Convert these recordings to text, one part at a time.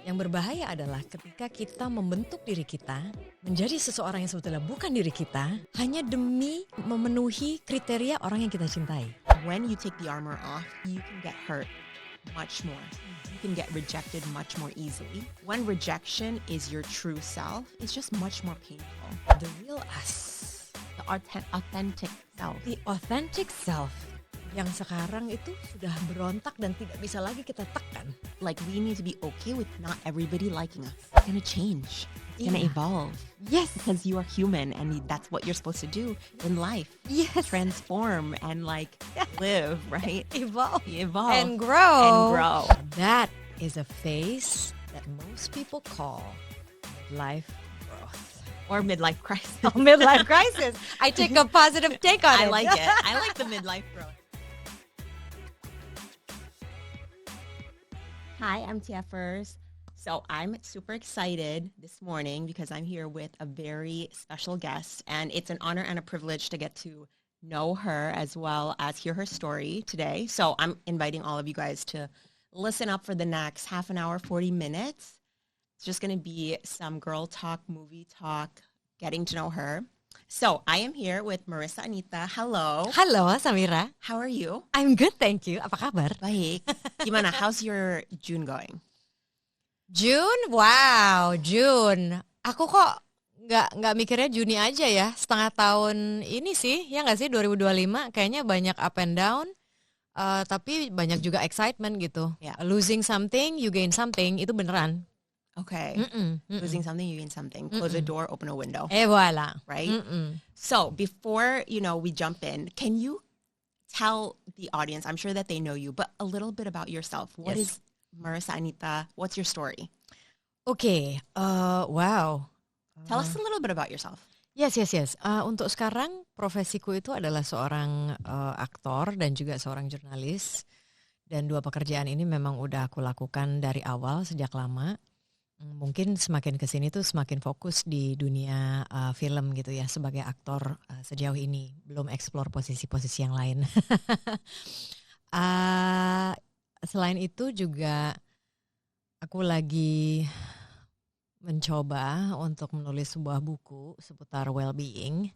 Yang berbahaya adalah ketika kita membentuk diri kita menjadi seseorang yang sebetulnya bukan diri kita hanya demi memenuhi kriteria orang yang kita cintai. When you take the armor off, you can get hurt much more. You can get rejected much more easily. When rejection is your true self, it's just much more painful. The real us, The authentic self. the authentic self yang sekarang itu sudah berontak dan tidak bisa lagi kita tekan. Like, we need to be okay with not everybody liking us. It's gonna change. It's gonna Yeah. evolve. Yes, Because you are human and that's what you're supposed to do in life. yes, Transform and like live, right? evolve Evolve. and grow. And grow. That is a phase that most people call life growth. Or midlife crisis. Midlife crisis. I take a positive take on I it. like it. I like the midlife growth. Hi, I'm Tia Furs. So I'm super excited this morning because I'm here with a very special guest, and it's an honor and a privilege to get to know her as well as hear her story today. So I'm inviting all of you guys to listen up for the next half an hour, 40 minutes. It's just going to be some girl talk, movie talk, getting to know her. So I am here with Marissa Anita. Hello. Halo Samira, How are you? I'm good thank you. Apa kabar? Baik. Gimana? How's your June going? June, wow, June. Aku kok nggak mikirnya Juni aja ya. Setengah tahun ini sih, ya nggak sih 2025 kayaknya banyak up and down. Tapi banyak juga excitement gitu. Ya. Losing something, you gain something, itu beneran. Okay. Mm-mm. Losing something, you gain something. Close a door, open a window. Voilà. Right? Mm-mm. So before, we jump in, can you tell the audience, I'm sure that they know you, but a little bit about yourself. What Yes. is Marissa Anita? What's your story? Oke, wow. Tell us a little bit about yourself. Yes. Untuk sekarang profesiku itu adalah seorang aktor dan juga seorang jurnalis. Dan dua pekerjaan ini memang udah aku lakukan dari awal sejak lama. Mungkin semakin kesini tuh semakin fokus di dunia film gitu ya sebagai aktor sejauh ini. Belum eksplor posisi-posisi yang lain. Selain itu juga aku lagi mencoba untuk menulis sebuah buku seputar well-being.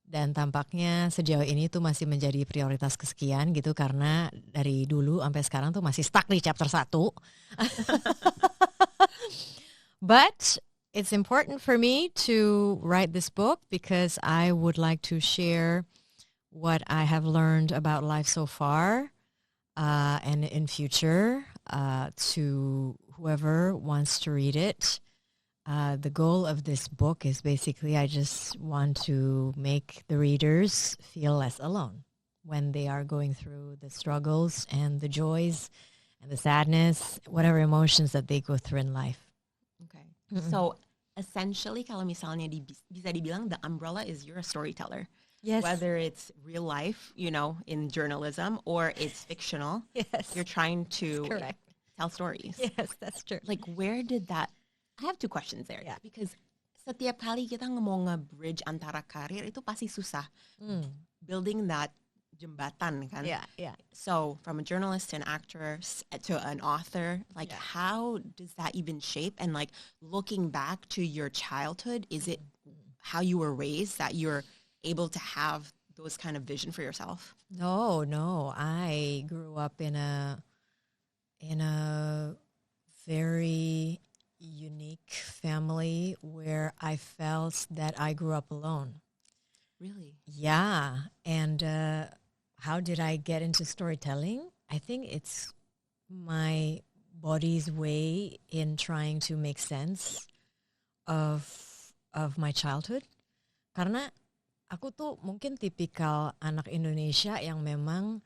Dan tampaknya sejauh ini tuh masih menjadi prioritas kesekian gitu karena dari dulu sampai sekarang tuh masih stuck di chapter 1. But it's important for me to write this book because I would like to share what I have learned about life so far and in future to whoever wants to read it. The goal of this book is basically I just want to make the readers feel less alone when they are going through the struggles and the joys and the sadness, whatever emotions that they go through in life. Okay. So essentially, kalau misalnya bisa dibilang the umbrella is you're a storyteller. Yes. Whether it's real life, in journalism, or it's fictional, Yes. you're trying to Correct. tell stories. Yes, that's true. Like, where did that... I have two questions there. Yeah. Because setiap kali kita mau nge-bridge antara karir, itu pasti susah. Building that jembatan, kan? Yeah. So, from a journalist to an actor to an author, like, Yeah. how does that even shape? And, like, looking back to your childhood, is it how you were raised that you're able to have those kind of vision for yourself? No. I grew up in a very unique family where I felt that I grew up alone. Really? Yeah. And how did I get into storytelling? I think it's my body's way in trying to make sense of my childhood. Karena aku tuh mungkin tipikal anak Indonesia yang memang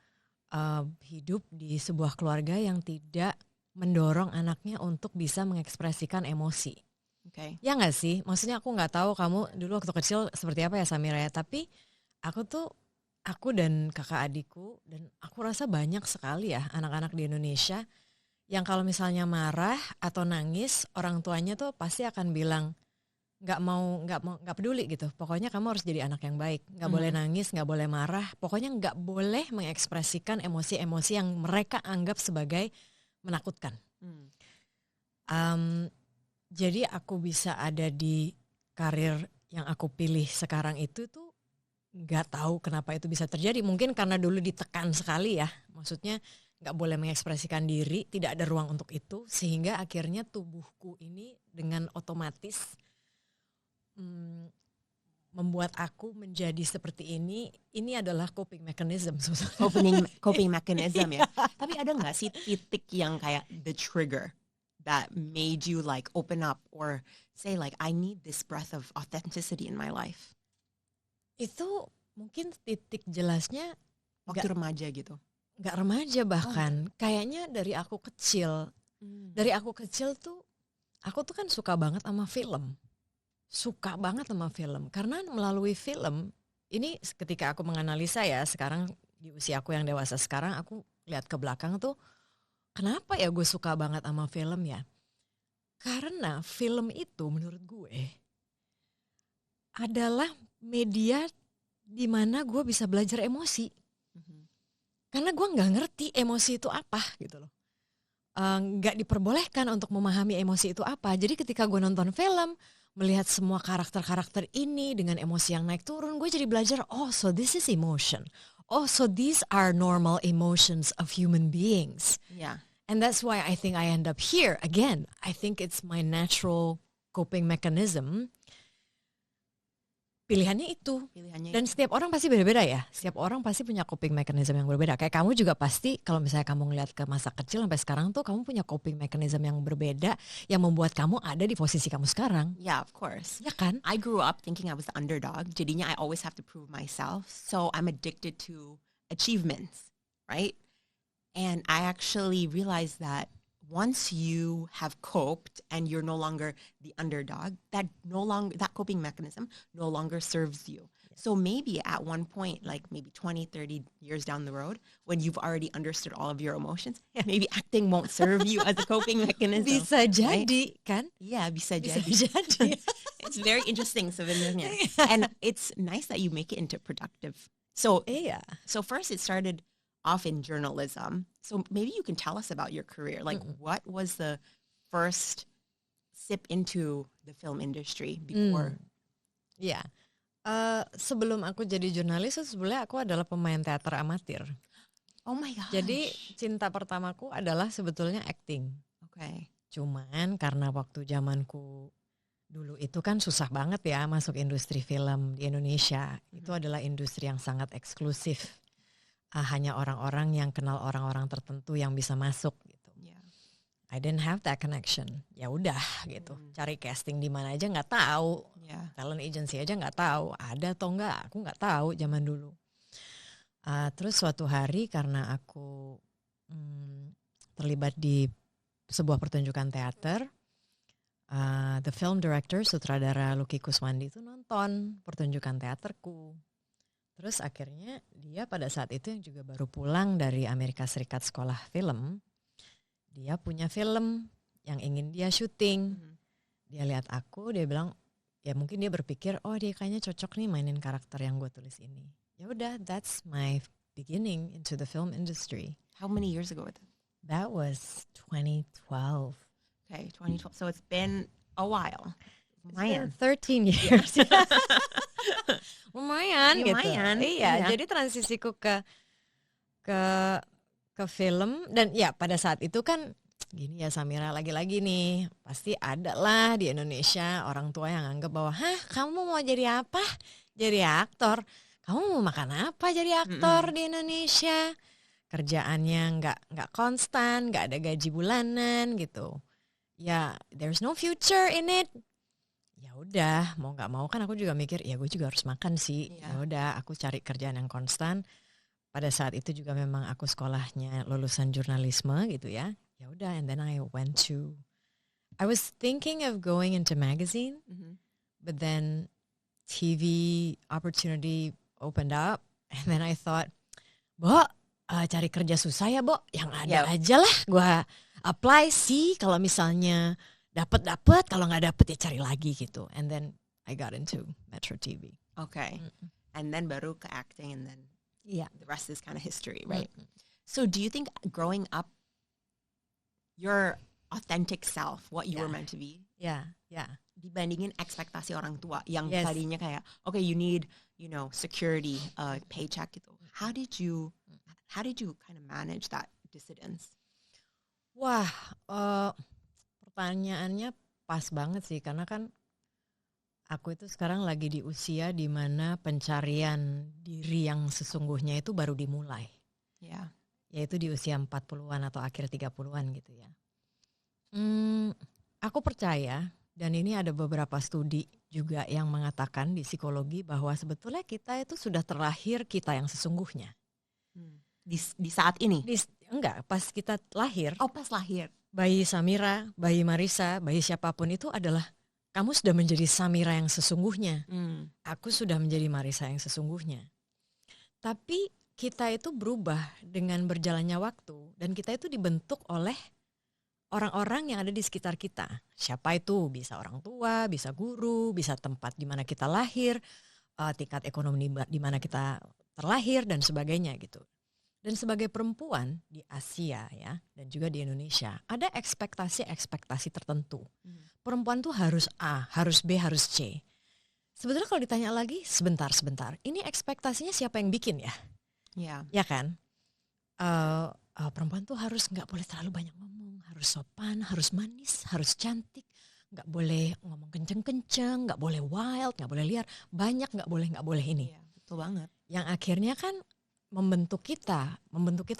hidup di sebuah keluarga yang tidak mendorong anaknya untuk bisa mengekspresikan emosi. Okay. Ya nggak sih? Maksudnya aku nggak tahu kamu dulu waktu kecil seperti apa ya Samira ya. Tapi aku dan kakak adikku dan aku rasa banyak sekali ya anak-anak di Indonesia yang kalau misalnya marah atau nangis orang tuanya tuh pasti akan bilang nggak peduli gitu. Pokoknya kamu harus jadi anak yang baik. Nggak boleh nangis, nggak boleh marah. Pokoknya nggak boleh mengekspresikan emosi-emosi yang mereka anggap sebagai menakutkan. Jadi aku bisa ada di karir yang aku pilih sekarang itu tuh nggak tahu kenapa itu bisa terjadi. Mungkin karena dulu ditekan sekali ya. Maksudnya nggak boleh mengekspresikan diri, tidak ada ruang untuk itu. Sehingga akhirnya tubuhku ini dengan otomatis membuat aku menjadi seperti ini. Ini adalah coping mechanism. Coping mechanism ya. Tapi ada nggak sih titik yang kayak the trigger that made you like open up or say like I need this breath of authenticity in my life? Itu mungkin titik jelasnya waktu remaja gitu. Nggak remaja bahkan. Kayaknya dari aku kecil. Dari aku kecil tuh aku tuh kan suka banget sama film. Suka banget sama film. Karena melalui film ini ketika aku menganalisa ya sekarang di usia aku yang dewasa sekarang aku lihat ke belakang tuh kenapa ya gue suka banget sama film ya? Karena film itu menurut gue adalah media di mana gue bisa belajar emosi. Karena gue nggak ngerti emosi itu apa gitu loh. Nggak diperbolehkan untuk memahami emosi itu apa. Jadi ketika gue nonton film, melihat semua karakter-karakter ini dengan emosi yang naik turun, gue jadi belajar, oh so this is emotion. Oh so these are normal emotions of human beings. Yeah. And that's why I think I end up here. Again, I think it's my natural coping mechanism. Pilihannya itu. Dan setiap orang pasti beda-beda ya. Setiap orang pasti punya coping mechanism yang berbeda. Kayak kamu juga pasti kalau misalnya kamu ngeliat ke masa kecil sampai sekarang tuh kamu punya coping mechanism yang berbeda yang membuat kamu ada di posisi kamu sekarang. Yeah, of course. Ya kan? I grew up thinking I was the underdog. Jadinya I always have to prove myself. So I'm addicted to achievements, right? And I actually realized that once you have coped and you're no longer the underdog, that coping mechanism no longer serves you. So maybe at one point, like maybe 20, 30 years down the road, when you've already understood all of your emotions, maybe acting won't serve you as a coping mechanism. Bisa jadi, right? Kan? Yeah, bisa jadi. It's very interesting sebenarnya. And it's nice that you make it into productive. So, so first it started off in journalism. So maybe you can tell us about your career. Like what was the first sip into the film industry before? Yeah. Sebelum aku jadi jurnalis, sebenarnya aku adalah pemain teater amatir. Oh my gosh. Jadi cinta pertamaku adalah sebetulnya acting. Okay. Cuman karena waktu zamanku dulu itu kan susah banget ya masuk industri film di Indonesia. Itu adalah industri yang sangat eksklusif. Hanya orang-orang yang kenal orang-orang tertentu yang bisa masuk gitu. Yeah. I didn't have that connection. Ya udah gitu. Cari casting di mana aja nggak tahu. Yeah. Talent agency aja nggak tahu. Ada atau nggak? Aku nggak tahu zaman dulu. Terus suatu hari karena aku terlibat di sebuah pertunjukan teater, the film director sutradara Lucky Kuswandi itu nonton pertunjukan teaterku. Terus akhirnya dia pada saat itu yang juga baru pulang dari Amerika Serikat sekolah film. Dia punya film yang ingin dia syuting. Dia lihat aku, dia bilang, ya mungkin dia berpikir, oh dia kayaknya cocok nih mainin karakter yang gue tulis ini. Ya udah, that's my beginning into the film industry. How many years ago was that? That was 2012. Okay, 2012. So it's been a while. Lumayan. 13 years. Lumayan gitu. Iya, jadi transisiku ke film dan ya pada saat itu kan gini ya Samira, lagi-lagi nih pasti ada lah di Indonesia orang tua yang anggap bahwa kamu mau jadi apa? Jadi aktor. Kamu mau makan apa jadi aktor di Indonesia? Kerjaannya nggak konstan, nggak ada gaji bulanan gitu. Ya, there's no future in it. Ya udah, mau nggak mau kan aku juga mikir, ya gue juga harus makan sih. Ya udah, aku cari kerjaan yang konstan. Pada saat itu juga memang aku sekolahnya lulusan jurnalisme gitu ya. Ya udah, and then I was thinking of going into magazine, but then TV opportunity opened up, and then I thought, Bo, cari kerja susah ya, Bo. Yang ada aja lah, gue apply sih kalau misalnya dapat, kalau nggak dapet ya cari lagi gitu. And then I got into Metro TV. Okay. And then baru ke acting, and then the rest is kind of history, right? So do you think growing up, your authentic self, what you were meant to be. Yeah. Dibandingin ekspektasi orang tua yang Yes. tadinya kayak, okay, you need, security, paycheck gitu. How did you kind of manage that dissidence? Wah, pertanyaannya pas banget sih, karena kan aku itu sekarang lagi di usia di mana pencarian diri yang sesungguhnya itu baru dimulai. Yeah. Yaitu di usia 40-an atau akhir 30-an gitu ya. Aku percaya, dan ini ada beberapa studi juga yang mengatakan di psikologi bahwa sebetulnya kita itu sudah terlahir kita yang sesungguhnya. Di saat ini? Enggak, pas kita lahir. Oh, pas lahir. Bayi Samira, bayi Marisa, bayi siapapun itu adalah kamu sudah menjadi Samira yang sesungguhnya. Aku sudah menjadi Marisa yang sesungguhnya. Tapi kita itu berubah dengan berjalannya waktu, dan kita itu dibentuk oleh orang-orang yang ada di sekitar kita. Siapa itu? Bisa orang tua, bisa guru, bisa tempat di mana kita lahir, tingkat ekonomi di mana kita terlahir dan sebagainya gitu. Dan sebagai perempuan di Asia ya, dan juga di Indonesia, ada ekspektasi tertentu. Perempuan tuh harus A, harus B, harus C. Sebetulnya kalau ditanya lagi, sebentar. Ini ekspektasinya siapa yang bikin ya? Ya kan? Perempuan tuh harus nggak boleh terlalu banyak ngomong, harus sopan, harus manis, harus cantik, nggak boleh ngomong kenceng-kenceng, nggak boleh wild, nggak boleh liar, banyak nggak boleh ini. Iya, betul banget. Yang akhirnya kan membentuk kita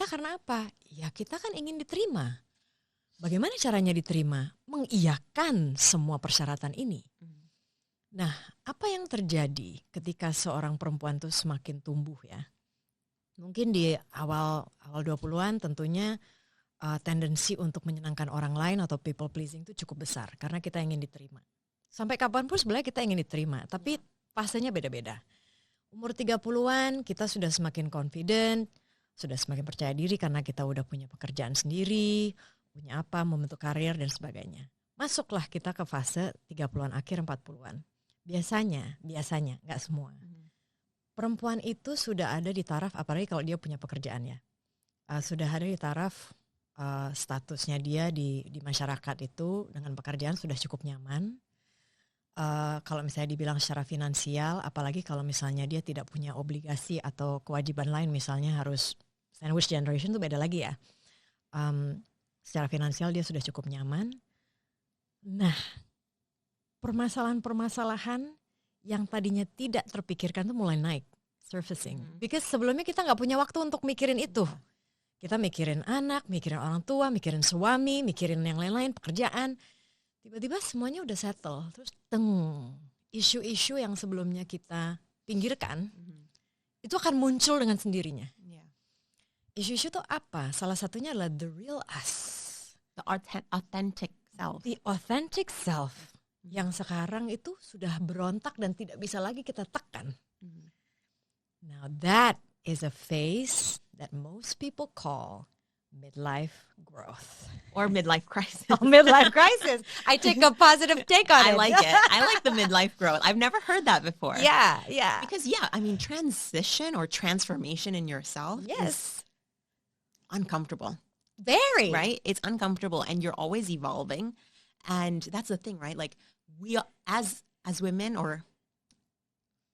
karena apa? Ya kita kan ingin diterima. Bagaimana caranya diterima? Mengiyakan semua persyaratan ini. Nah, apa yang terjadi ketika seorang perempuan tuh semakin tumbuh ya? Mungkin di awal 20-an tentunya tendensi untuk menyenangkan orang lain atau people pleasing itu cukup besar karena kita ingin diterima. Sampai kapanpun sebenarnya kita ingin diterima, tapi fasenya beda-beda. Umur 30-an kita sudah semakin confident, sudah semakin percaya diri karena kita udah punya pekerjaan sendiri, punya apa, membentuk karir dan sebagainya. Masuklah kita ke fase 30-an akhir 40-an. Biasanya, nggak semua. Perempuan itu sudah ada di taraf, apalagi kalau dia punya pekerjaan ya, sudah ada di taraf statusnya dia di masyarakat itu dengan pekerjaan sudah cukup nyaman. Kalau misalnya dibilang secara finansial, apalagi kalau misalnya dia tidak punya obligasi atau kewajiban lain, misalnya harus sandwich generation itu beda lagi ya. Secara finansial dia sudah cukup nyaman. Nah, permasalahan-permasalahan yang tadinya tidak terpikirkan tuh mulai naik, surfacing. Because sebelumnya kita nggak punya waktu untuk mikirin itu. Kita mikirin anak, mikirin orang tua, mikirin suami, mikirin yang lain-lain, pekerjaan. Tiba-tiba semuanya udah settle. Terus isu-isu yang sebelumnya kita pinggirkan, itu akan muncul dengan sendirinya. Isu-isu itu apa? Salah satunya adalah the real us. The authentic self. The authentic self. Yang sekarang itu sudah berontak dan tidak bisa lagi kita tekan. Now that is a phase that most people call midlife growth. Or midlife crisis. Midlife crisis. I take a positive take on it. I like it. I like the midlife growth. I've never heard that before. Yeah. Because transition or transformation in yourself is uncomfortable. Very. Right? It's uncomfortable and you're always evolving. And that's the thing, right? Like we as women or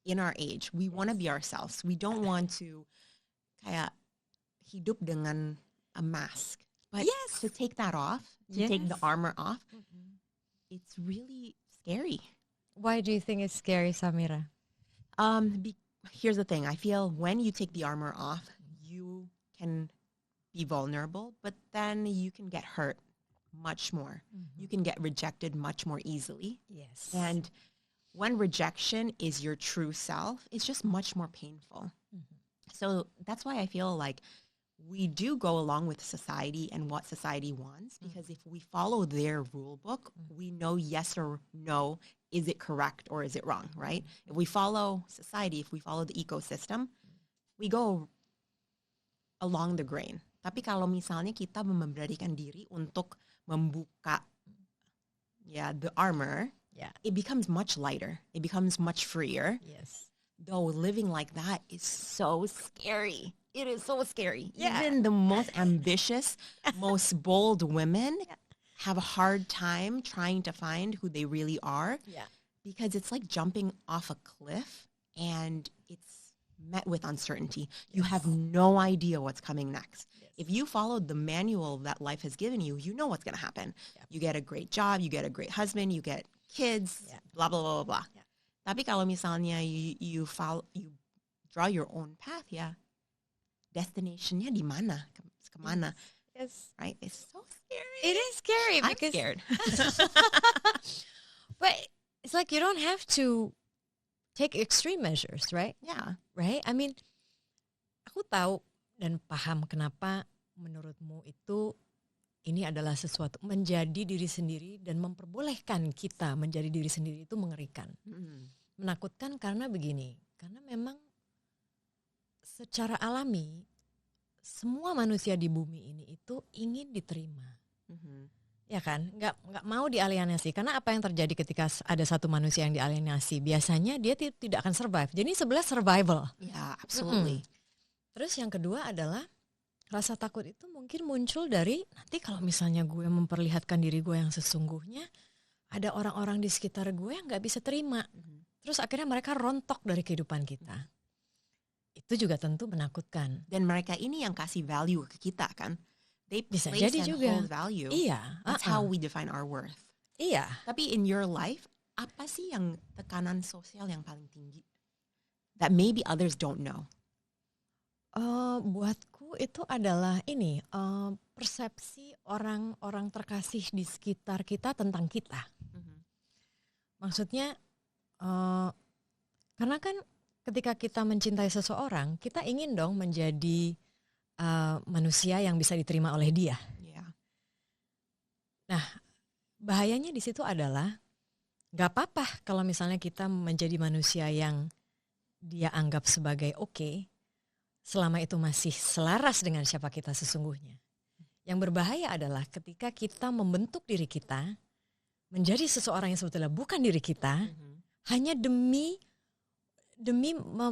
in our age, we want to be ourselves. We don't want to kayak hidup dengan a mask. But to take that off, to take the armor off, it's really scary. Why do you think it's scary, Samira? Here's the thing. I feel when you take the armor off, you can be vulnerable, but then you can get hurt much more. You can get rejected much more easily. Yes. And when rejection is your true self, it's just much more painful. So that's why I feel like we do go along with society and what society wants, because if we follow their rule book, we know yes or no, is it correct or is it wrong, right? If we follow society, if we follow the ecosystem, we go along the grain. Tapi kalau misalnya kita memberanikan diri untuk membuka the armor, it becomes much lighter. It becomes much freer. Yes. Though living like that is so scary. It is so scary. Yeah. Even the most ambitious, most bold women have a hard time trying to find who they really are because it's like jumping off a cliff and it's met with uncertainty. You have no idea what's coming next. If you followed the manual that life has given you, you know what's going to happen. You get a great job, you get a great husband, you get kids, blah, blah, blah, blah, blah. Tapi kalau misalnya you draw your own path, destinationnya di mana, kemana, right? It's so scary. It is scary. I'm because scared. But it's like you don't have to take extreme measures, right? Yeah. Right? I mean, aku tahu dan paham kenapa menurutmu itu ini adalah sesuatu menjadi diri sendiri dan memperbolehkan kita menjadi diri sendiri itu mengerikan. Menakutkan karena begini, karena memang secara alami semua manusia di bumi ini itu ingin diterima. Ya kan? Nggak mau dialienasi. Karena apa yang terjadi ketika ada satu manusia yang dialienasi? Biasanya dia tidak akan survive. Jadi sebelah survival. Yeah, absolutely. Terus yang kedua adalah rasa takut itu mungkin muncul dari nanti kalau misalnya gue memperlihatkan diri gue yang sesungguhnya, ada orang-orang di sekitar gue yang nggak bisa terima. Terus akhirnya mereka rontok dari kehidupan kita. Itu juga tentu menakutkan. Dan mereka ini yang kasih value ke kita kan? They Bisa place jadi and juga. hold value. Iya. That's how we define our worth. Iya. Tapi in your life, apa sih yang tekanan sosial yang paling tinggi? That maybe others don't know. Buatku itu adalah ini persepsi orang-orang terkasih di sekitar kita tentang kita. Maksudnya karena kan ketika kita mencintai seseorang, kita ingin dong menjadi manusia yang bisa diterima oleh dia. Nah, bahayanya di situ adalah nggak apa-apa kalau misalnya kita menjadi manusia yang dia anggap sebagai oke, selama itu masih selaras dengan siapa kita sesungguhnya. Yang berbahaya adalah ketika kita membentuk diri kita menjadi seseorang yang sebetulnya bukan diri kita, hanya demi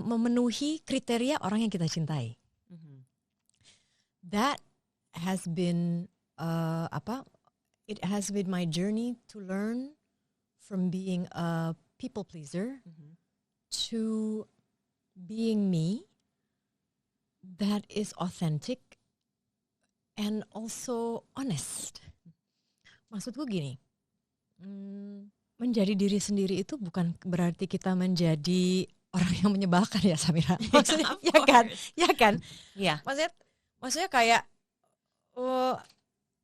memenuhi kriteria orang yang kita cintai. That has been it has been my journey to learn from being a people pleaser to being me that is authentic and also honest. Maksudku gini, menjadi diri sendiri itu bukan berarti kita menjadi orang yang menyebalkan ya Samira. Maksudnya ya kan? Yeah. Maksudnya kayak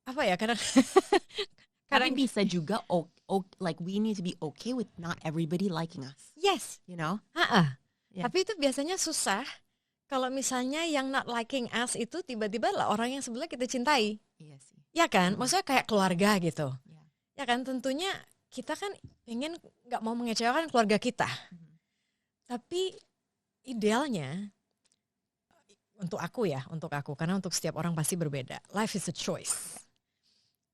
apa ya? Kadang bisa juga like we need to be okay with not everybody liking us. Yes, you know. Yeah. Tapi itu biasanya susah kalau misalnya yang not liking us itu tiba-tiba lah orang yang sebelah kita cintai. Iya sih. Ya kan? Maksudnya kayak keluarga gitu. Ya kan? Tentunya kita kan pengen nggak mau mengecewakan keluarga kita. Tapi idealnya untuk aku karena untuk setiap orang pasti berbeda. Life is a choice.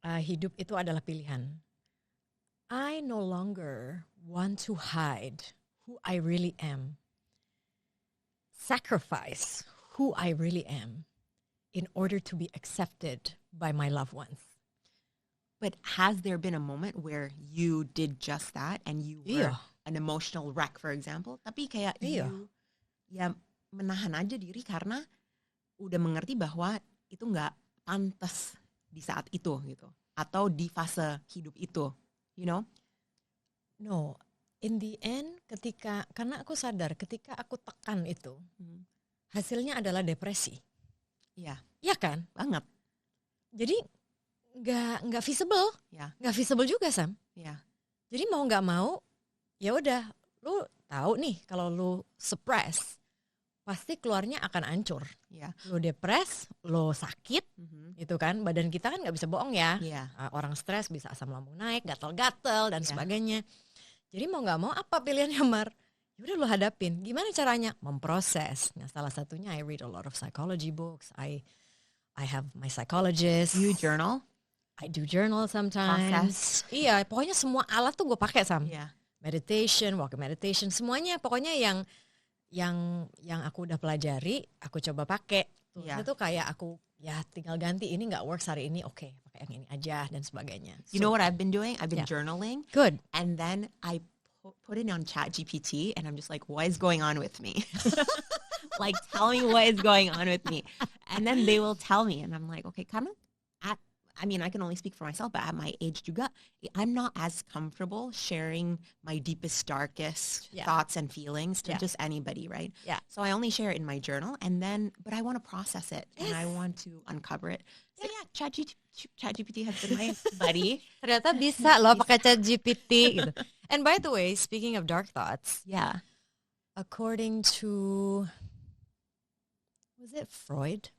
Hidup itu adalah pilihan. I no longer want to hide who I really am. Sacrifice who I really am in order to be accepted by my loved ones. But has there been a moment where you did just that and you were an emotional wreck, for example? Tapi kayak you ya menahan aja diri karena udah mengerti bahwa itu nggak pantas di saat itu gitu, atau di fase hidup itu, you know? No, in the end karena aku sadar ketika aku tekan itu, hasilnya adalah depresi. Iya. Iya kan? Banget. Jadi nggak visible, nggak visible juga Sam. Iya. Jadi mau nggak mau, ya udah, lu tahu nih kalau lu suppress, pasti keluarnya akan hancur. Lu depres, lu sakit, gitu kan? Badan kita kan nggak bisa bohong ya. Orang stres bisa asam lambung naik, gatel-gatel dan sebagainya. Jadi mau nggak mau apa pilihannya Mar? Ya udah lu hadapin. Gimana caranya? Memproses. Nah, salah satunya I read a lot of psychology books. I have my psychologist. You journal? I do journal sometimes. Iya, pokoknya semua alat tuh gue pakai Sam. Meditation, walking meditation, semuanya pokoknya yang aku udah pelajari, aku coba pakai. Itu kayak aku ya tinggal ganti ini nggak works hari ini, oke, pakai yang ini aja dan sebagainya. You know what I've been doing? I've been Yeah. journaling. Good. And then I put it on ChatGPT and I'm just like, what is going on with me? Like, tell me what is going on with me. And then they will tell me. And I'm like, okay, karena I mean, I can only speak for myself, but at my age juga, I'm not as comfortable sharing my deepest, darkest thoughts and feelings to just anybody, right? Yeah. So I only share it in my journal, and then, but I want to process it, and I want to uncover it. So yeah, ChatGPT has been my buddy. Ternyata bisa loh pakai ChatGPT gitu. And by the way, speaking of dark thoughts, Yeah. according to, was it Freud?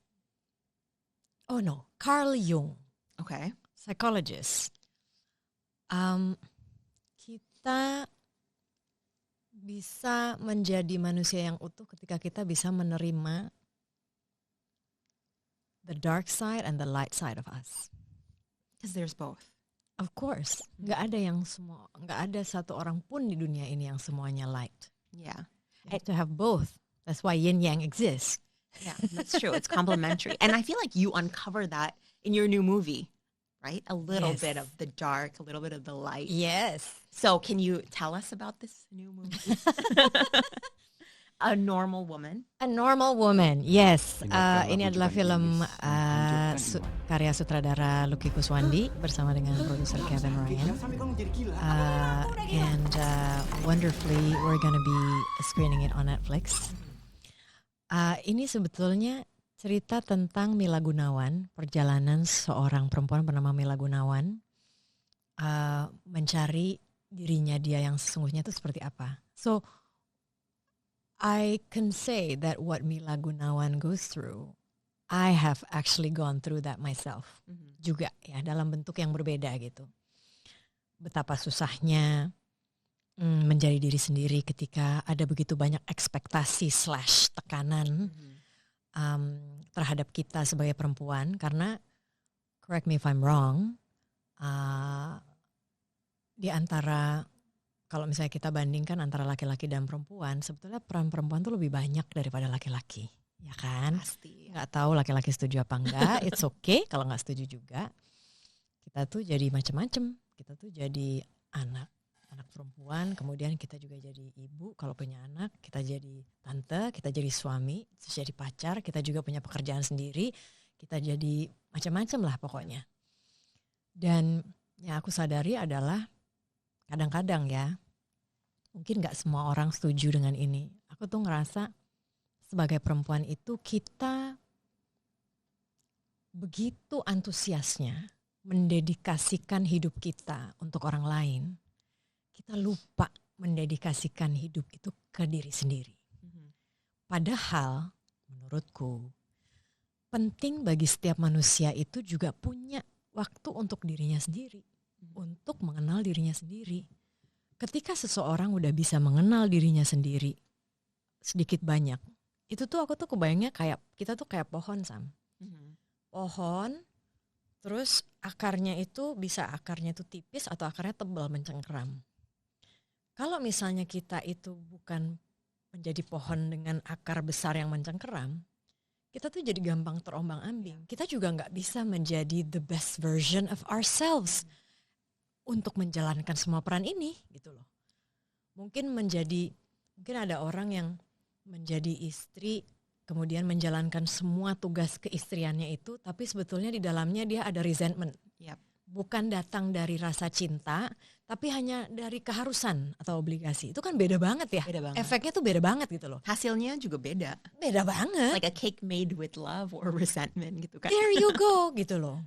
Oh no, Carl Jung. Okay. Psychologist. Kita bisa menjadi manusia yang utuh ketika kita bisa menerima the dark side and the light side of us. Because there's both. Of course, nggak ada satu orang pun di dunia ini yang semuanya light. Yeah. You have to have both. That's why yin yang exists. Yeah, that's true. It's complementary. And I feel like you uncover that in your new movie, right? A little Yes. bit of the dark, a little bit of the light. Yes. So can you tell us about this new movie? A Normal Woman. A Normal Woman, yes. Dengarkanlah Ini adalah rujukan film Inggris dan tunjukkan iman. karya sutradara Lucky Kuswandi bersama dengan produser Kevin Ryan. And wonderfully, we're gonna be screening it on Netflix. Ini sebetulnya cerita tentang Mila Gunawan, perjalanan seorang perempuan bernama Mila Gunawan mencari dirinya dia yang sesungguhnya itu seperti apa. So I can say that what Mila Gunawan goes through, I have actually gone through that myself juga ya, dalam bentuk yang berbeda gitu. Betapa susahnya menjadi diri sendiri ketika ada begitu banyak ekspektasi / tekanan terhadap kita sebagai perempuan, karena correct me if I'm wrong, di antara, kalau misalnya kita bandingkan antara laki-laki dan perempuan, sebetulnya peran perempuan tuh lebih banyak daripada laki-laki, ya kan? Pasti. Nggak tahu laki-laki setuju apa enggak, it's okay kalau nggak setuju juga. Kita tuh jadi macam-macam, kita tuh jadi anak perempuan, kemudian kita juga jadi ibu kalau punya anak, kita jadi tante, kita jadi suami, terus jadi pacar, kita juga punya pekerjaan sendiri, kita jadi macam-macam lah pokoknya. Dan yang aku sadari adalah kadang-kadang ya, mungkin gak semua orang setuju dengan ini. Aku tuh ngerasa sebagai perempuan itu kita begitu antusiasnya mendedikasikan hidup kita untuk orang lain. Kita lupa mendedikasikan hidup itu ke diri sendiri. Padahal menurutku penting bagi setiap manusia itu juga punya waktu untuk dirinya sendiri, untuk mengenal dirinya sendiri. Ketika seseorang udah bisa mengenal dirinya sendiri sedikit banyak, itu tuh aku tuh kebayangnya kayak kita tuh kayak pohon, Sam. Pohon, terus akarnya itu tipis atau akarnya tebal mencengkeram. Kalau misalnya kita itu bukan menjadi pohon dengan akar besar yang mencengkeram, kita tuh jadi gampang terombang-ambing. Kita juga nggak bisa menjadi the best version of ourselves untuk menjalankan semua peran ini, gitu loh. Mungkin ada orang yang menjadi istri, kemudian menjalankan semua tugas keistriannya itu, tapi sebetulnya di dalamnya dia ada resentment. Bukan datang dari rasa cinta, tapi hanya dari keharusan atau obligasi. Itu kan beda banget ya. Beda banget. Efeknya tuh beda banget gitu loh. Hasilnya juga beda. Beda banget. Like a cake made with love or resentment gitu kan. There you go gitu loh.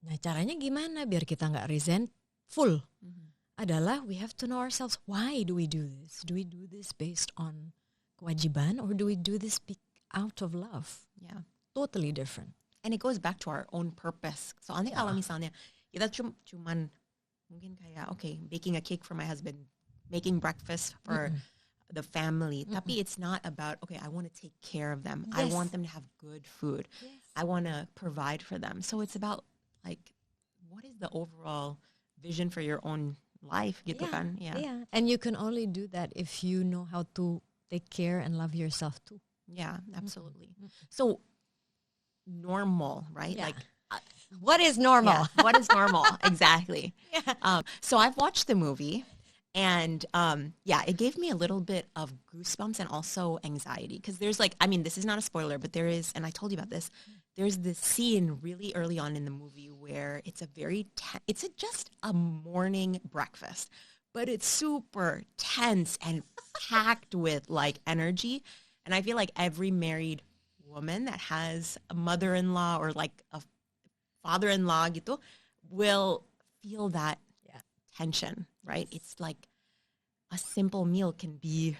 Nah caranya gimana biar kita gak resentful? Adalah we have to know ourselves. Why do we do this? Do we do this based on kewajiban or do we do this out of love? Yeah. Totally different. And it goes back to our own purpose. Soalnya kalau misalnya kita cuman mungkin kayak baking a cake for my husband, making breakfast for the family. Tapi it's not about I want to take care of them. Yes. I want them to have good food. Yes. I want to provide for them. So it's about what is the overall vision for your own life gitu kan? Yeah. And you can only do that if you know how to take care and love yourself too. Yeah, absolutely. So normal, right? Yeah. Like, What is normal? yeah, what is normal? Exactly. Yeah. So I've watched the movie, and yeah, it gave me a little bit of goosebumps and also anxiety because there's like, I mean, this is not a spoiler, but there is, and I told you about this. There's this scene really early on in the movie where it's a very it's just a morning breakfast, but it's super tense and packed with like energy. And I feel like every married woman that has a mother-in-law or like a father-in-law gitu will feel that Yeah. tension, right? It's like a simple meal can be,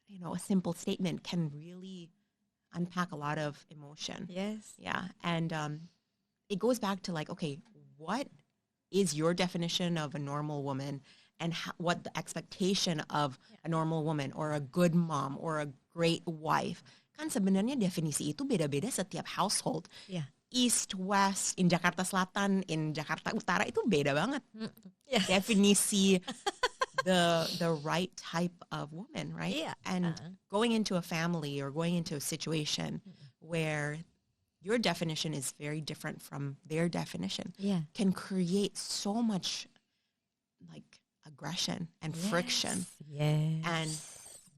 a simple statement can really unpack a lot of emotion. Yes. Yeah. And it goes back to like, okay, what is your definition of a normal woman and what the expectation of a normal woman or a good mom or a great wife. Kan sebenarnya definisi itu beda-beda setiap household. Yeah. East, West, in Jakarta Selatan, in Jakarta Utara itu beda banget. Yes. Definisi the right type of woman, right? Yeah. And going into a family or going into a situation where your definition is very different from their definition Yeah. can create so much like aggression and friction. Yes. And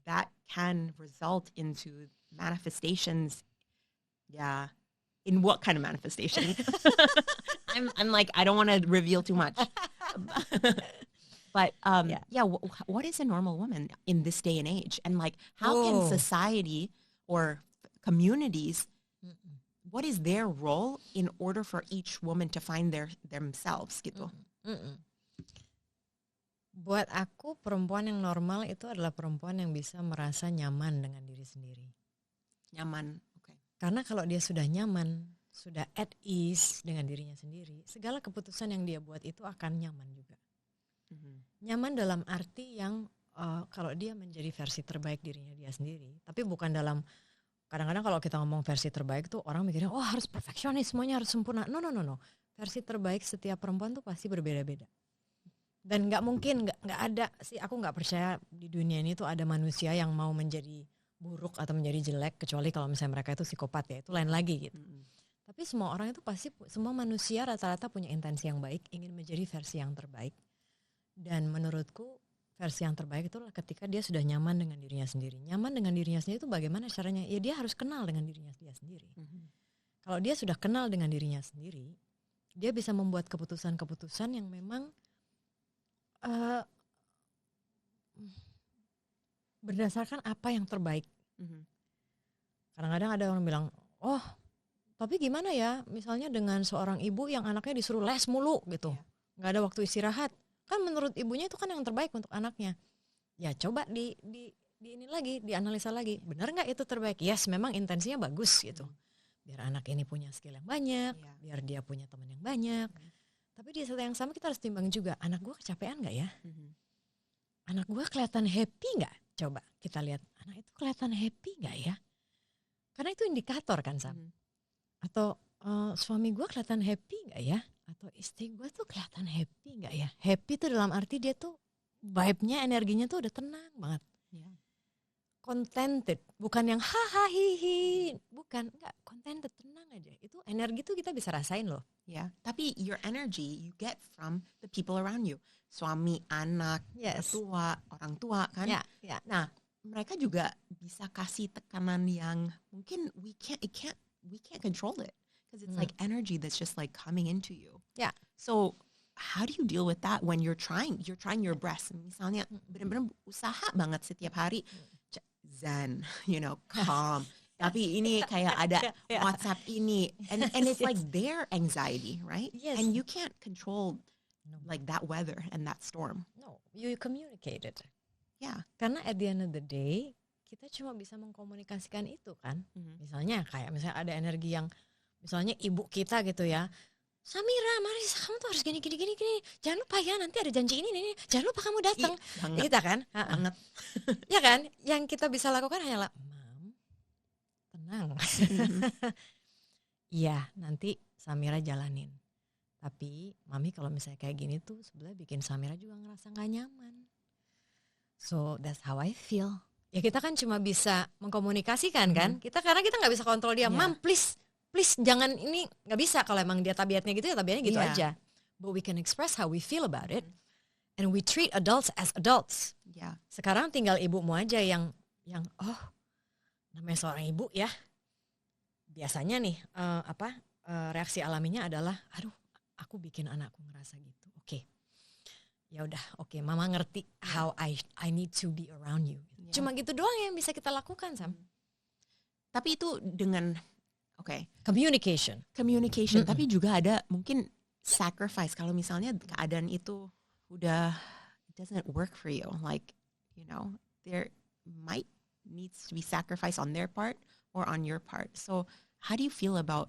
that can result into manifestations. Yeah. In what kind of manifestation? I'm like, I don't want to reveal too much. But what is a normal woman in this day and age? And like, how can society or communities, what is their role in order for each woman to find themselves gitu? Buat aku perempuan yang normal itu adalah perempuan yang bisa merasa nyaman dengan diri sendiri. Nyaman, oke. Karena kalau dia sudah nyaman, sudah at ease dengan dirinya sendiri, segala keputusan yang dia buat itu akan nyaman juga. Nyaman dalam arti yang kalau dia menjadi versi terbaik dirinya dia sendiri, tapi bukan dalam, kadang-kadang kalau kita ngomong versi terbaik tuh orang mikirnya harus perfeksionis, semuanya harus sempurna. No. Versi terbaik setiap perempuan tuh pasti berbeda-beda. Dan nggak mungkin, nggak ada sih, aku nggak percaya di dunia ini tuh ada manusia yang mau menjadi buruk atau menjadi jelek, kecuali kalau misalnya mereka itu psikopat, ya itu lain lagi gitu. Tapi semua orang itu pasti, semua manusia rata-rata punya intensi yang baik, ingin menjadi versi yang terbaik. Dan menurutku versi yang terbaik itu ketika dia sudah nyaman dengan dirinya sendiri. Nyaman dengan dirinya sendiri itu bagaimana caranya? Ya dia harus kenal dengan dirinya dia sendiri. Kalau dia sudah kenal dengan dirinya sendiri, dia bisa membuat keputusan-keputusan yang memang berdasarkan apa yang terbaik. Kadang-kadang ada orang bilang, tapi gimana ya misalnya dengan seorang ibu yang anaknya disuruh les mulu gitu, nggak ada waktu istirahat. Kan menurut ibunya itu kan yang terbaik untuk anaknya. Ya coba di ini lagi, dianalisa lagi, benar nggak itu terbaik? Yes, memang intensinya bagus gitu, biar anak ini punya skill yang banyak, biar dia punya teman yang banyak. Tapi di saat yang sama kita harus timbang juga, anak gue kecapean gak ya? Anak gue kelihatan happy gak? Coba kita lihat, anak itu kelihatan happy gak ya? Karena itu indikator kan, Sam. Atau suami gue kelihatan happy gak ya? Atau istri gue tuh kelihatan happy gak ya? Happy tuh dalam arti dia tuh vibe-nya, energinya tuh udah tenang banget. Contented, bukan yang haha hihi, bukan, enggak, contented, tenang aja. Itu energi tuh kita bisa rasain loh. Ya, tapi your energy you get from the people around you, suami, anak, mertua, orang tua kan. Nah, mereka juga bisa kasih tekanan yang mungkin we can't control it because it's like energy that's just like coming into you. Yeah. So how do you deal with that when you're trying your best? Misalnya benar-benar usaha banget setiap hari. Zen, calm. Tapi ini kayak ada WhatsApp ini, and it's like their anxiety, right? Yes. And you can't control like that weather and that storm. No, you communicate it. Yeah. Karena at the end of the day, kita cuma bisa mengkomunikasikan itu kan. Misalnya ada energi yang, misalnya ibu kita gitu ya, Samira, Marisa, kamu tuh harus gini. Jangan lupa ya, nanti ada janji ini. Jangan lupa kamu datang. Kita kan? Banget. Ya kan? Yang kita bisa lakukan hanyalah, Mam, tenang. Iya, nanti Samira jalanin. Tapi Mami kalau misalnya kayak gini tuh sebenarnya bikin Samira juga ngerasa gak nyaman. So that's how I feel. Ya kita kan cuma bisa mengkomunikasikan kan. Karena kita gak bisa kontrol dia. Mam please please jangan, ini nggak bisa. Kalau emang dia tabiatnya gitu ya tabiatnya gitu Yeah. aja. But we can express how we feel about it, and we treat adults as adults. Yeah. Sekarang tinggal ibumu aja yang namanya seorang ibu ya. Biasanya nih reaksi alaminya adalah, aduh, aku bikin anakku ngerasa gitu. Oke. Ya udah, oke, mama ngerti how I need to be around you. Yeah. Cuma gitu doang yang bisa kita lakukan, Sam. Tapi itu dengan Communication. tapi juga ada mungkin sacrifice kalau misalnya keadaan itu udah it doesn't work for you, like there might needs to be sacrifice on their part or on your part. So how do you feel about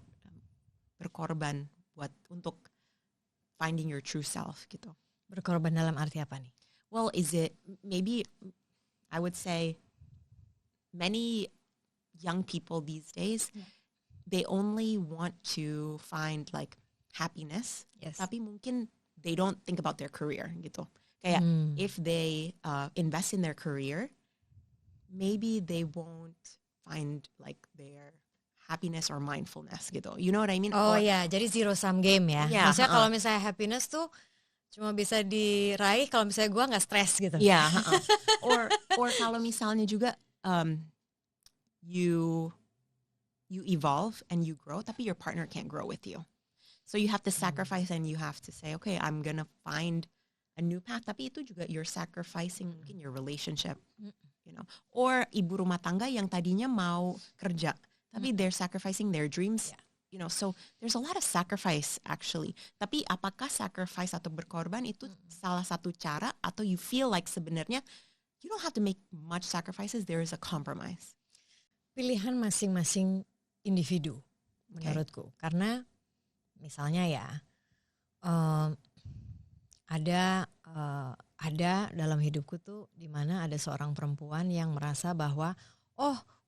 berkorban untuk finding your true self gitu? Berkorban dalam arti apa nih? Well, is it maybe I would say many young people these days, they only want to find like happiness, Yes. tapi mungkin they don't think about their career gitu. Kayak if they invest in their career, maybe they won't find like their happiness or mindfulness gitu. You know what I mean? Oh ya, jadi zero sum game ya. Yeah, Maksudnya kalau misalnya happiness tuh cuma bisa diraih kalau misalnya gue nggak stres gitu. Yeah. Or kalau misalnya juga you evolve and you grow, tapi your partner can't grow with you. So you have to sacrifice and you have to say, okay, I'm gonna find a new path. Tapi itu juga you're sacrificing mungkin your relationship, Or ibu rumah tangga yang tadinya mau kerja, tapi they're sacrificing their dreams. So there's a lot of sacrifice actually. Tapi apakah sacrifice atau berkorban itu salah satu cara, atau you feel like sebenarnya you don't have to make much sacrifices, there is a compromise? Pilihan masing-masing individu menurutku. Karena misalnya ya ada dalam hidupku tuh di mana ada seorang perempuan yang merasa bahwa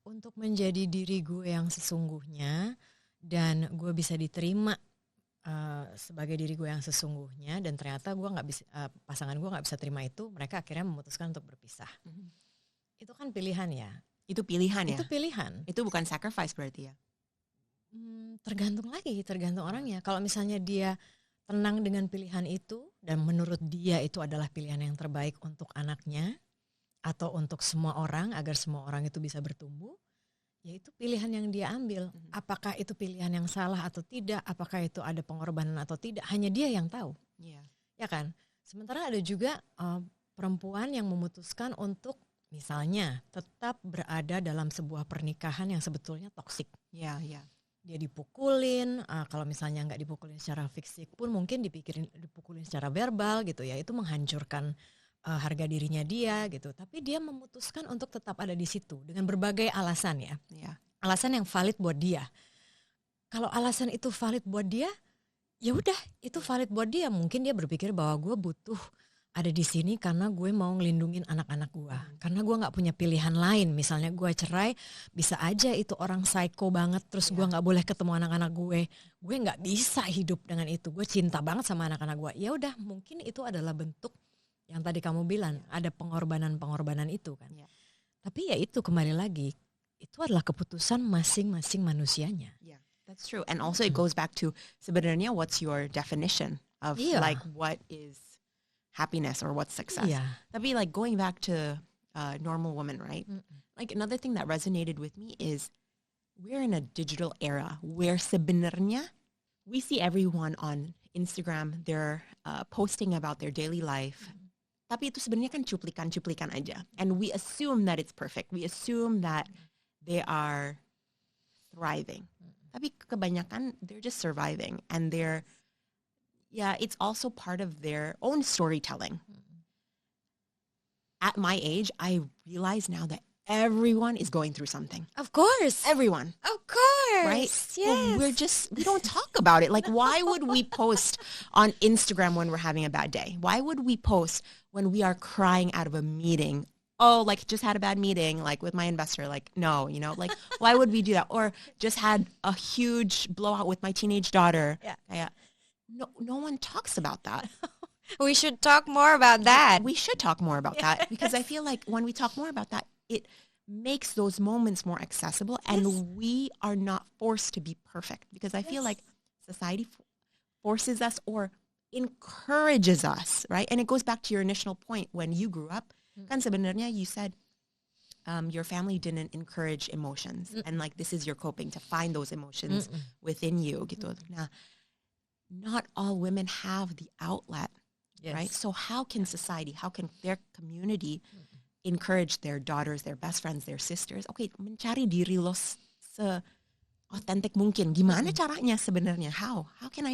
untuk menjadi diri gue yang sesungguhnya dan gue bisa diterima sebagai diri gue yang sesungguhnya, dan ternyata gue nggak bisa, pasangan gue nggak bisa terima itu, mereka akhirnya memutuskan untuk berpisah. Itu kan pilihan ya. Itu pilihan ya? Itu pilihan. Itu bukan sacrifice berarti ya? Tergantung orangnya. Kalau misalnya dia tenang dengan pilihan itu dan menurut dia itu adalah pilihan yang terbaik untuk anaknya atau untuk semua orang agar semua orang itu bisa bertumbuh, ya itu pilihan yang dia ambil. Apakah itu pilihan yang salah atau tidak, apakah itu ada pengorbanan atau tidak, hanya dia yang tahu. Ya kan? Sementara ada juga perempuan yang memutuskan untuk misalnya tetap berada dalam sebuah pernikahan yang sebetulnya toksik. Dia dipukulin, kalau misalnya nggak dipukulin secara fisik pun mungkin dipukulin secara verbal gitu ya, itu menghancurkan harga dirinya dia gitu. Tapi dia memutuskan untuk tetap ada di situ dengan berbagai alasan ya. Alasan yang valid buat dia. Kalau alasan itu valid buat dia, ya udah itu valid buat dia. Mungkin dia berpikir bahwa gue butuh ada di sini karena gue mau ngelindungin anak-anak gue. Karena gue gak punya pilihan lain. Misalnya gue cerai, bisa aja itu orang psycho banget, terus gue gak boleh ketemu anak-anak gue. Gue gak bisa hidup dengan itu. Gue cinta banget sama anak-anak gue. Ya udah, mungkin itu adalah bentuk yang tadi kamu bilang, ada pengorbanan-pengorbanan itu kan. Tapi ya itu kembali lagi, itu adalah keputusan masing-masing manusianya. That's true. And also it goes back to sebenarnya what's your definition of like what is happiness or what's success. Tapi like going back to normal woman, right? Like another thing that resonated with me is we're in a digital era where sebenarnya we see everyone on Instagram, they're posting about their daily life. Tapi itu sebenarnya kan cuplikan-cuplikan aja. And we assume that it's perfect. We assume that they are thriving. Tapi kebanyakan they're just surviving, and it's also part of their own storytelling. At my age, I realize now that everyone is going through something. Of course. Everyone. Of course. Right? Yes. Well, we don't talk about it. Like, why would we post on Instagram when we're having a bad day? Why would we post when we are crying out of a meeting? Oh, like just had a bad meeting, like with my investor. Like, no, like why would we do that? Or just had a huge blowout with my teenage daughter. No one talks about that. We should talk more about that. We should talk more about that because I feel like when we talk more about that, it makes those moments more accessible, and we are not forced to be perfect, because I feel like society forces us or encourages us, right? And it goes back to your initial point when you grew up. Kan sebenarnya you said your family didn't encourage emotions, and like this is your coping to find those emotions within you gitu. Nah, not all women have the outlet, right? So how can society, how can their community encourage their daughters, their best friends, their sisters, okay, mencari diri lo se-authentic mungkin. Gimana caranya sebenarnya? How can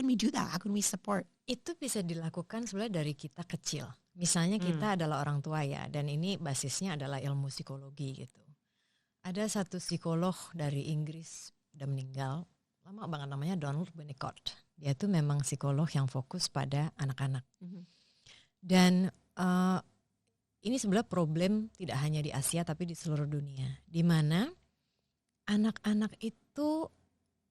we do that? How can we support? Itu bisa dilakukan sebenarnya dari kita kecil. Misalnya kita adalah orang tua ya, dan ini basisnya adalah ilmu psikologi gitu. Ada satu psikolog dari Inggris udah meninggal, lama banget, namanya Donald Winnicott. Dia tuh memang psikolog yang fokus pada anak-anak. Dan ini sebenarnya problem tidak hanya di Asia tapi di seluruh dunia, di mana anak-anak itu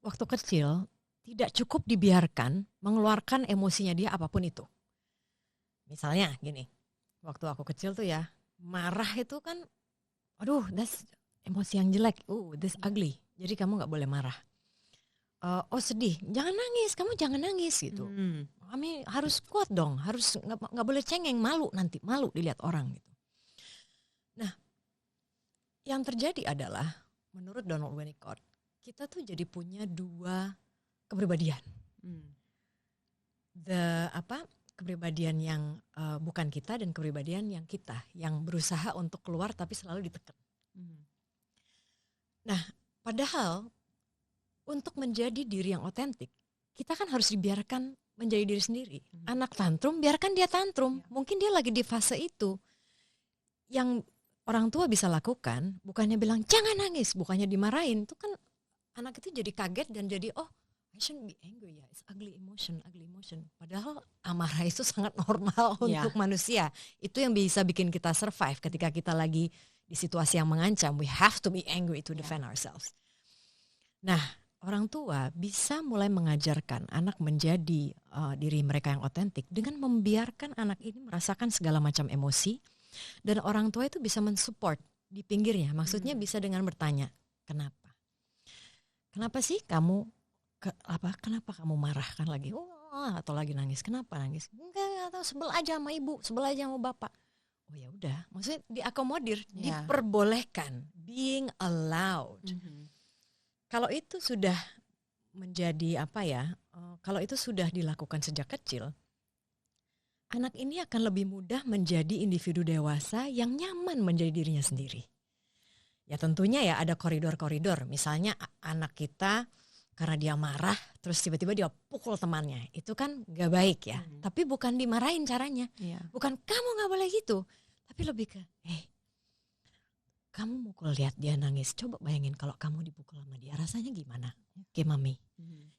waktu kecil tidak cukup dibiarkan mengeluarkan emosinya dia apapun itu. Misalnya gini, waktu aku kecil tuh ya, marah itu kan, aduh, that's emosi yang jelek, that's ugly. Jadi kamu nggak boleh marah. Oh sedih, jangan nangis, kamu jangan nangis gitu. Kami harus kuat dong, harus nggak boleh cengeng, malu nanti, malu dilihat orang gitu. Nah, yang terjadi adalah menurut Donald Winnicott, kita tuh jadi punya dua kepribadian. Kepribadian yang bukan kita dan kepribadian yang kita, yang berusaha untuk keluar tapi selalu ditekan. Nah, padahal untuk menjadi diri yang otentik, kita kan harus dibiarkan menjadi diri sendiri. Anak tantrum, biarkan dia tantrum. Mungkin dia lagi di fase itu. Yang orang tua bisa lakukan, bukannya bilang jangan nangis, bukannya dimarahin. Itu kan anak itu jadi kaget dan jadi I shouldn't be angry ya, it's ugly emotion. Padahal amarah itu sangat normal untuk manusia. Itu yang bisa bikin kita survive ketika kita lagi di situasi yang mengancam. We have to be angry to defend ourselves. Nah, orang tua bisa mulai mengajarkan anak menjadi diri mereka yang otentik dengan membiarkan anak ini merasakan segala macam emosi, dan orang tua itu bisa mensupport di pinggirnya. Maksudnya bisa dengan bertanya, kenapa? Kenapa sih kamu kenapa kamu marah kan lagi? Atau lagi nangis? Kenapa nangis? Enggak tahu, sebel aja sama ibu, sebel aja sama bapak. Oh ya udah, maksudnya diakomodir, diperbolehkan, being allowed. Kalau itu sudah menjadi kalau itu sudah dilakukan sejak kecil, anak ini akan lebih mudah menjadi individu dewasa yang nyaman menjadi dirinya sendiri. Ya tentunya ya ada koridor-koridor. Misalnya anak kita karena dia marah, terus tiba-tiba dia pukul temannya. Itu kan gak baik ya. Tapi bukan dimarahin caranya. Bukan kamu gak boleh gitu. Tapi lebih ke, kamu mukul, lihat dia nangis. Coba bayangin kalau kamu dipukul sama dia, rasanya gimana? Oke, mami.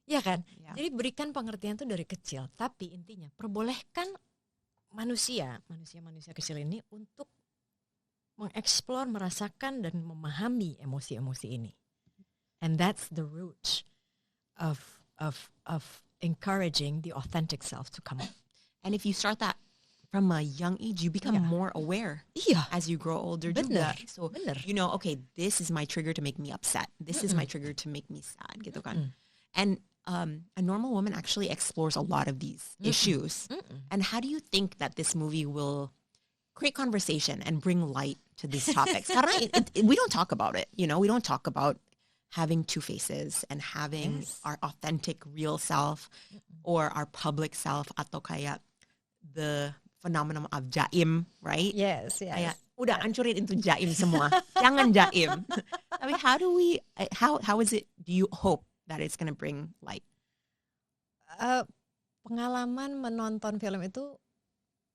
Ya kan? Jadi berikan pengertian itu dari kecil. Tapi intinya perbolehkan manusia kecil ini untuk mengeksplor, merasakan dan memahami emosi-emosi ini. And that's the root of encouraging the authentic self to come up. And if you start that from a young age, you become more aware as you grow older. Bener. So you know, okay, this is my trigger to make me upset. This is my trigger to make me sad, gitu kan. And a normal woman actually explores a lot of these issues. And how do you think that this movie will create conversation and bring light to these topics? Karena we don't talk about it, you know, we don't talk about having two faces and having our authentic real self or our public self, atau kayak the phenomenon of jaim, right? Yes. Kayak udah hancurin itu jaim semua. Jangan jaim. Tapi how is it, do you hope that it's going to bring light? Pengalaman menonton film itu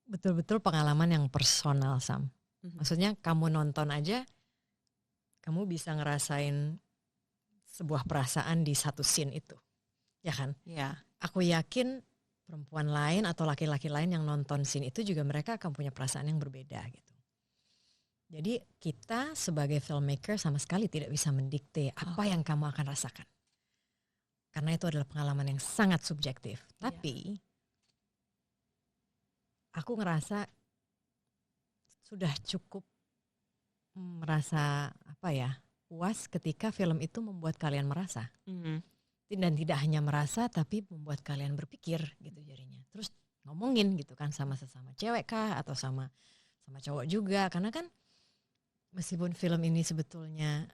betul-betul pengalaman yang personal, Sam. Maksudnya kamu nonton aja, kamu bisa ngerasain sebuah perasaan di satu scene itu, ya kan? Aku yakin perempuan lain atau laki-laki lain yang nonton scene itu juga mereka akan punya perasaan yang berbeda gitu. Jadi kita sebagai filmmaker sama sekali tidak bisa mendikte apa yang kamu akan rasakan, karena itu adalah pengalaman yang sangat subjektif. Tapi aku ngerasa sudah cukup merasa apa ya, puas ketika film itu membuat kalian merasa. Mhm. Dan tidak hanya merasa tapi membuat kalian berpikir gitu jadinya. Terus ngomongin gitu kan sama sesama cewek kah atau sama cowok juga, karena kan meskipun film ini sebetulnya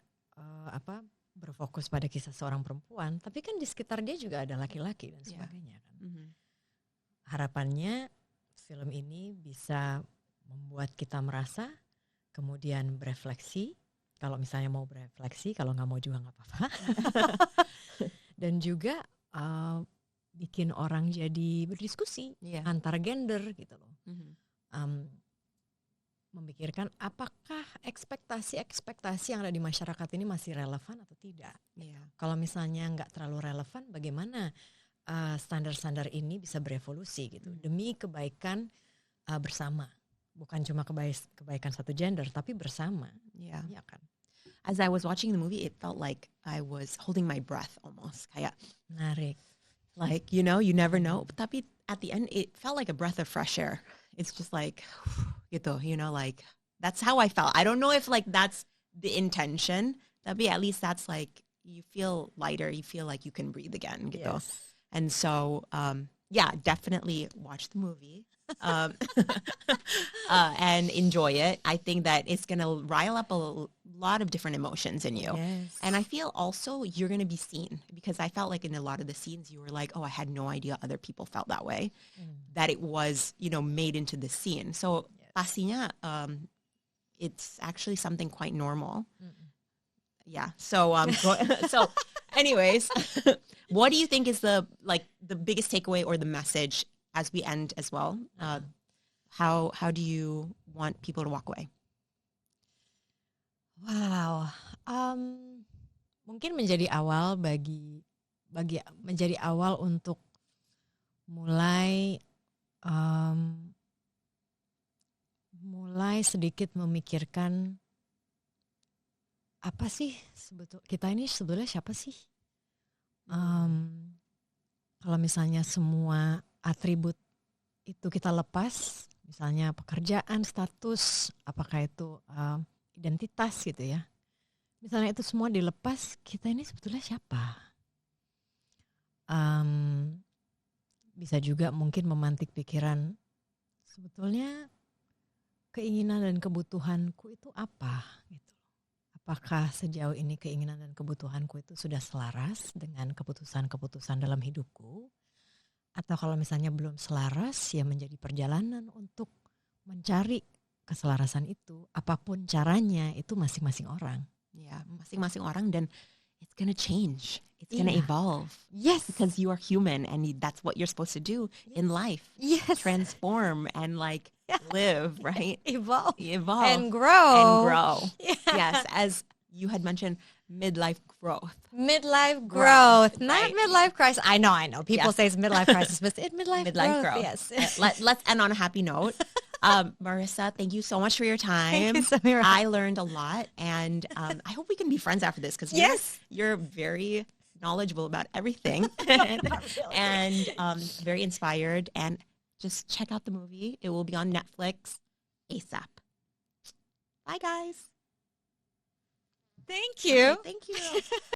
berfokus pada kisah seorang perempuan, tapi kan di sekitar dia juga ada laki-laki dan sebagainya kan. Mhm. Harapannya film ini bisa membuat kita merasa, kemudian berefleksi. Kalau misalnya mau berefleksi, kalau nggak mau juga nggak apa-apa. Dan juga bikin orang jadi berdiskusi antar gender gitu loh. Memikirkan apakah ekspektasi yang ada di masyarakat ini masih relevan atau tidak. Kalau misalnya nggak terlalu relevan, bagaimana standar-standar ini bisa berevolusi gitu demi kebaikan bersama. Bukan cuma kebaikan satu gender, tapi bersama. Yeah. Ya kan? As I was watching the movie, it felt like I was holding my breath almost. Kayak, menarik. Like, you know, you never know. Tapi at the end, it felt like a breath of fresh air. It's just like, gitu, you know, like, that's how I felt. I don't know if like that's the intention. Tapi at least that's like, you feel lighter. You feel like you can breathe again, gitu. Yes. And so, yeah, definitely watch the movie. And enjoy it. I think that it's going to rile up a lot of different emotions in you. Yes. And I feel also you're going to be seen, because I felt like in a lot of the scenes you were like, oh, I had no idea other people felt that way, that it was, you know, made into the scene. So pastinya, it's actually something quite normal. Yeah. So, so anyways, what do you think is the biggest takeaway or the message as we end as well? How do you want people to walk away? Wow, mungkin menjadi awal menjadi awal untuk mulai sedikit memikirkan apa sih kita ini sebetulnya siapa sih? Kalau misalnya semua atribut itu kita lepas, misalnya pekerjaan, status, apakah itu identitas gitu ya. Misalnya itu semua dilepas, kita ini sebetulnya siapa? Bisa juga mungkin memantik pikiran, sebetulnya keinginan dan kebutuhanku itu apa? Gitu. Apakah sejauh ini keinginan dan kebutuhanku itu sudah selaras dengan keputusan-keputusan dalam hidupku? Atau kalau misalnya belum selaras, ya menjadi perjalanan untuk mencari keselarasan itu. Apapun caranya, itu masing-masing orang. Yeah, masing-masing orang, dan it's gonna change. It's gonna evolve. Yes. Because you are human, and that's what you're supposed to do in life. Yes. Transform and live, right? Evolve. And grow. Yeah. Yes, as you had mentioned, midlife growth. Midlife growth, not right. midlife crisis. I know. People Yes. say it's midlife crisis, but it's midlife growth. Yes. Let's end on a happy note. Marissa, thank you so much for your time. Thank you, Samira. I learned a lot, and I hope we can be friends after this, because you're very knowledgeable about everything and very inspired. And just check out the movie. It will be on Netflix ASAP. Bye, guys. Thank you. Okay, thank you.